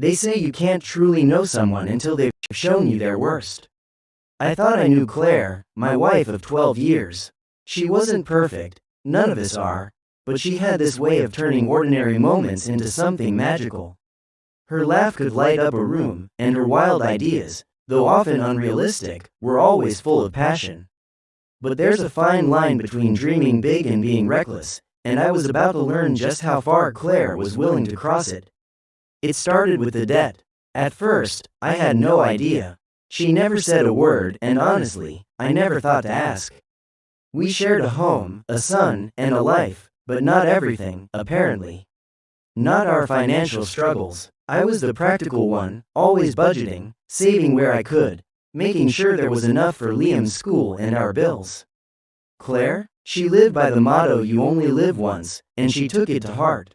They say you can't truly know someone until they've shown you their worst. I thought I knew Claire, my wife of 12 years. She wasn't perfect, none of us are, but she had this way of turning ordinary moments into something magical. Her laugh could light up a room, and her wild ideas, though often unrealistic, were always full of passion. But there's a fine line between dreaming big and being reckless, and I was about to learn just how far Claire was willing to cross it. It started with the debt. At first, I had no idea. She never said a word, and honestly, I never thought to ask. We shared a home, a son, and a life, but not everything, apparently. Not our financial struggles. I was the practical one, always budgeting, saving where I could, making sure there was enough for Liam's school and our bills. Claire? She lived by the motto you only live once, and she took it to heart.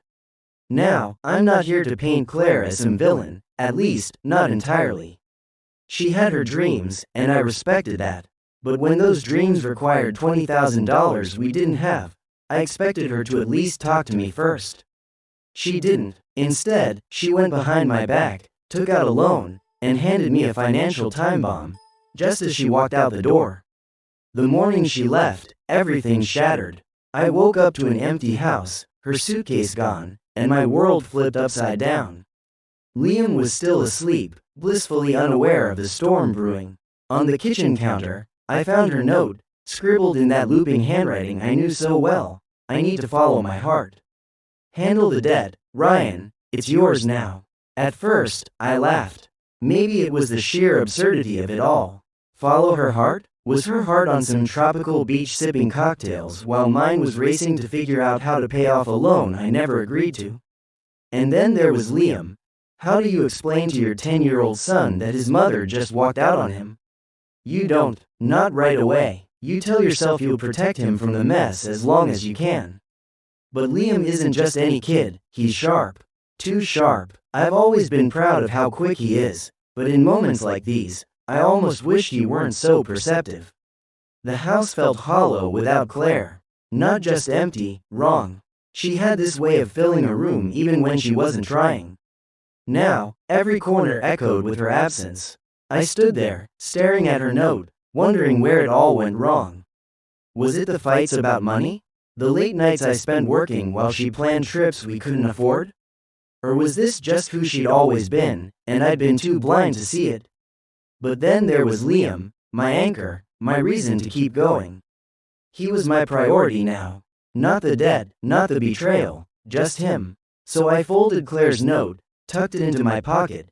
Now, I'm not here to paint Claire as some villain, at least, not entirely. She had her dreams, and I respected that. But when those dreams required $20,000 we didn't have, I expected her to at least talk to me first. She didn't. Instead, she went behind my back, took out a loan, and handed me a financial time bomb, just as she walked out the door. The morning she left, everything shattered. I woke up to an empty house, her suitcase gone, and my world flipped upside down. Liam was still asleep, blissfully unaware of the storm brewing. On the kitchen counter, I found her note, scribbled in that looping handwriting I knew so well. I need to follow my heart. Handle the debt, Ryan, it's yours now. At first, I laughed. Maybe it was the sheer absurdity of it all. Follow her heart? Was her heart on some tropical beach sipping cocktails while mine was racing to figure out how to pay off a loan I never agreed to? And then there was Liam. How do you explain to your 10-year-old son that his mother just walked out on him? You don't, not right away. You tell yourself you'll protect him from the mess as long as you can. But Liam isn't just any kid, he's sharp. Too sharp. I've always been proud of how quick he is, but in moments like these, I almost wished he weren't so perceptive. The house felt hollow without Claire. Not just empty, wrong. She had this way of filling a room even when she wasn't trying. Now, every corner echoed with her absence. I stood there, staring at her note, wondering where it all went wrong. Was it the fights about money? The late nights I spent working while she planned trips we couldn't afford? Or was this just who she'd always been, and I'd been too blind to see it? But then there was Liam, my anchor, my reason to keep going. He was my priority now. Not the debt, not the betrayal, just him. So I folded Claire's note, tucked it into my pocket,